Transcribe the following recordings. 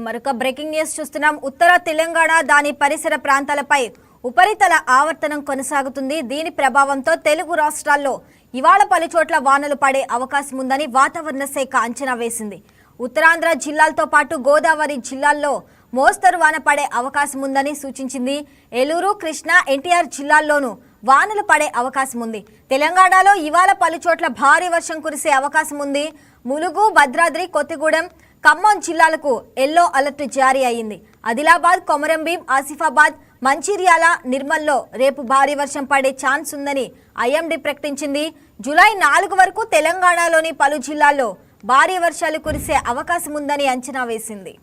మరొక breaking news చూస్తున్నాం. ఉత్తర తెలంగాణ దాని పరిసర ప్రాంతాలపై ఉపరితల ఆవర్తనం కొనసాగుతుంది. దీని ప్రభావంతో తెలుగు రాష్ట్రాల్లో ఇవాళ పలుచోట్ల వానలు పడే అవకాశం ఉందని వాతావరణ శాఖ అంచనా వేసింది. ఉత్తరాంధ్ర జిల్లాలతో పాటు గోదావరి జిల్లాల్లో మోస్తరు వాన పడే అవకాశం ఉందని సూచించింది. ఏలూరు, కృష్ణా, ఎన్టీఆర్ జిల్లాల్లోనూ వానలు పడే అవకాశం ఉంది. తెలంగాణలో ఇవాళ పలుచోట్ల భారీ వర్షం కురిసే అవకాశం ఉంది. ములుగు, భద్రాద్రి, కొత్తగూడెం, ఖమ్మం జిల్లాలకు ఎల్లో అలర్ట్ జారీ అయింది. ఆదిలాబాద్, కొమరంభీం, ఆసిఫాబాద్, మంచిర్యాల, నిర్మల్లో రేపు భారీ వర్షం పడే ఛాన్స్ ఉందని ఐఎండీ ప్రకటించింది. జూలై 4 వరకు తెలంగాణలోని పలు జిల్లాల్లో భారీ వర్షాలు కురిసే అవకాశం ఉందని అంచనా వేసింది.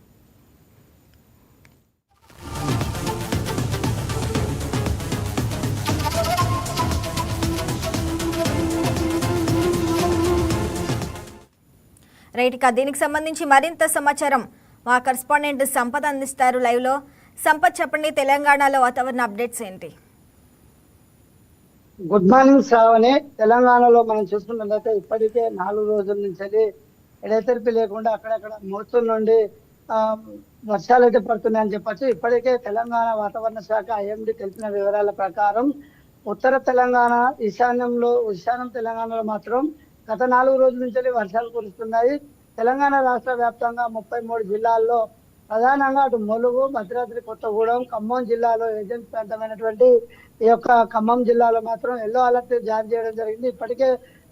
రైట్, ఇక దీనికి సంబంధించి మరింత సమాచారం మా కరెస్పాండెంట్ సంపత్ అందిస్తారు లైవ్ లో. సంపత్, చెప్పండి, తెలంగాణలో వాతావరణ అప్డేట్స్ ఏంటి? Good morning Shravani. తెలంగాణలో మనం చూసుకున్నట్లయితే ఇప్పటికే 4 రోజుల నుంచి ఎడతెరిపి లేకుండా అక్కడక్కడ మోస్తరు నుండి వర్షాలు అయితే పడుతున్నాయని చెప్పచ్చు. ఇప్పటికే తెలంగాణ వాతావరణ శాఖ ఐఎండీ తెలిపిన వివరాల ప్రకారం ఉత్తర తెలంగాణ, ఈశాన్యం తెలంగాణలో మాత్రం గత 4 రోజుల నుంచి వర్షాలు కురుస్తున్నాయి. తెలంగాణ రాష్ట్ర వ్యాప్తంగా 33 జిల్లాల్లో ప్రధానంగా అటు ములుగు, భద్రాద్రి కొత్తగూడెం, ఖమ్మం జిల్లాలో ఏజెన్సీ ప్రాంతమైనటువంటి ఈ యొక్క ఖమ్మం జిల్లాలో మాత్రం ఎల్లో అలర్ట్ జారీ చేయడం జరిగింది. ఇప్పటికే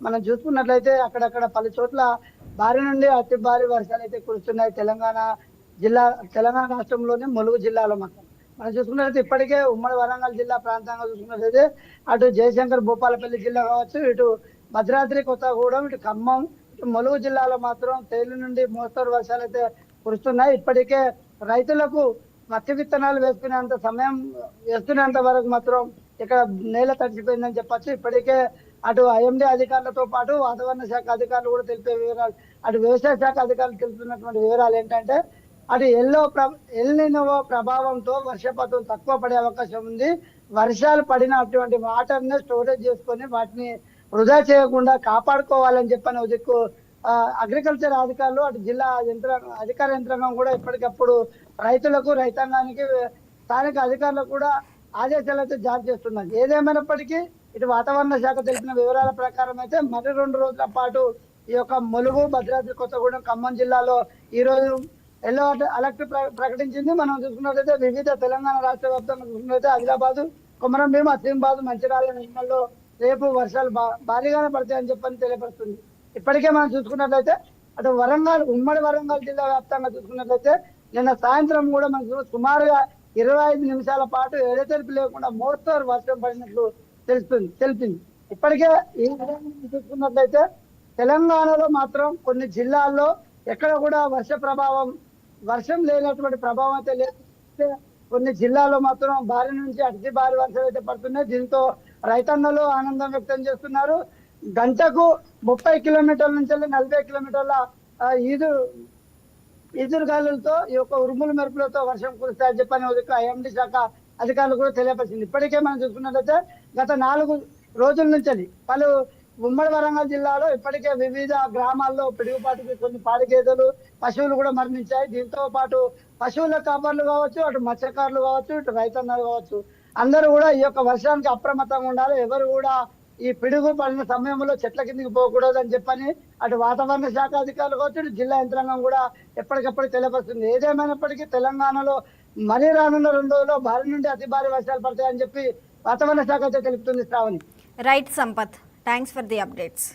మనం చూసుకున్నట్లయితే అక్కడక్కడ పలు చోట్ల భారీ నుండి అతి భారీ వర్షాలు అయితే కురుస్తున్నాయి. తెలంగాణ రాష్ట్రంలోని ములుగు జిల్లాలో మాత్రం మనం చూసుకున్నట్లయితే ఇప్పటికే ఉమ్మడి వరంగల్ జిల్లా ప్రాంతంగా చూసుకున్నట్లయితే అటు జయశంకర్ భూపాలపల్లి జిల్లా కావచ్చు, ఇటు భద్రాద్రి కొత్తగూడెం, ఇటు ఖమ్మం, ఇటు ములుగు జిల్లాలో మాత్రం తేలి నుండి మోస్తరు వర్షాలు అయితే కురుస్తున్నాయి. ఇప్పటికే రైతులకు పత్తి విత్తనాలు వేసుకునేంత వరకు మాత్రం ఇక్కడ నేల తడిసిపోయిందని చెప్పచ్చు. ఇప్పటికే అటు ఐఎండీ అధికారులతో పాటు వాతావరణ శాఖ అధికారులు కూడా తెలిపే వివరాలు, అటు వ్యవసాయ శాఖ అధికారులు తెలుపుతున్నటువంటి వివరాలు ఏంటంటే అటు ఎల్నినో ప్రభావంతో వర్షపాతం తక్కువ పడే అవకాశం ఉంది. వర్షాలు పడినటువంటి వాటర్ని స్టోరేజ్ చేసుకొని వాటిని వృధా చేయకుండా కాపాడుకోవాలని చెప్పని దిక్కు అగ్రికల్చర్ అధికారులు, అటు జిల్లా అధికార యంత్రాంగం కూడా ఎప్పటికప్పుడు రైతులకు, రైతాంగానికి, స్థానిక అధికారులకు కూడా ఆదేశాలు అయితే జారీ చేస్తున్నారు. ఏదేమైనప్పటికీ ఇటు వాతావరణ శాఖ తెలిపిన వివరాల ప్రకారం అయితే మరి 2 రోజుల పాటు ఈ యొక్క ములుగు, భద్రాద్రి కొత్తగూడెం, ఖమ్మం జిల్లాలో ఈ రోజు ఎల్లో అలర్ట్ ప్రకటించింది. మనం చూసుకున్నట్లయితే వివిధ తెలంగాణ రాష్ట్ర వ్యాప్తంగా చూసుకున్నట్లయితే ఆదిలాబాద్, కొమరంభీం, ఆసిఫాబాద్, మంచిర్యాల, నిర్మల్లో రేపు వర్షాలు భారీగానే పడతాయని చెప్పని తెలియపరుస్తుంది. ఇప్పటికే మనం చూసుకున్నట్లయితే అటు ఉమ్మడి వరంగల్ జిల్లా వ్యాప్తంగా చూసుకున్నట్లయితే నిన్న సాయంత్రం కూడా మనకు సుమారుగా 25 నిమిషాల పాటు ఎడతెరిపి లేకుండా మోస్తరు వర్షం పడినట్లు తెలిపింది. ఇప్పటికే ఈ చూసుకున్నట్లయితే తెలంగాణలో మాత్రం కొన్ని జిల్లాల్లో ఎక్కడ కూడా వర్షం లేనటువంటి ప్రభావం అయితే లేదు. కొన్ని జిల్లాల్లో మాత్రం భారీ నుంచి అతి భారీ వర్షాలు అయితే పడుతున్నాయి. దీంతో రైతన్నలు ఆనందం వ్యక్తం చేస్తున్నారు. గంటకు 30 కిలోమీటర్ల నుంచి 40 కిలోమీటర్ల ఈదురుగాలులతో ఈ యొక్క ఉరుముల మెరుపులతో వర్షం కురుస్తాయని చెప్పని ఐఎండీ శాఖ అధికారులు కూడా తెలియపరిచింది. ఇప్పటికే మనం చూసుకున్నట్లయితే గత 4 రోజుల నుంచి పలు ఉమ్మడి వరంగల్ జిల్లాలో ఇప్పటికే వివిధ గ్రామాల్లో పిడుగుపాటుకి కొన్ని పాడిగేదెలు, పశువులు కూడా మరణించాయి. దీంతో పాటు పశువుల కాపర్లు కావచ్చు, అటు మత్స్యకారులు కావచ్చు, ఇటు రైతన్నలు కావచ్చు, అందరూ కూడా ఈ యొక్క వర్షానికి అప్రమత్తంగా ఉండాలి. ఎవరు కూడా ఈ పిడుగు పడిన సమయంలో చెట్ల కిందికి పోకూడదు అని చెప్పని అటు వాతావరణ శాఖ అధికారులు కావచ్చు, ఇటు జిల్లా యంత్రాంగం కూడా ఎప్పటికప్పుడు తెలియపరుస్తుంది. ఏదేమైనప్పటికీ తెలంగాణలో మరీ రానున్న 2 రోజుల్లో భారీ నుండి అతి భారీ వర్షాలు పడతాయని చెప్పి వాతావరణ శాఖ అయితే తెలుపుతుంది. Shravani. Right Sampath, thanks for the updates.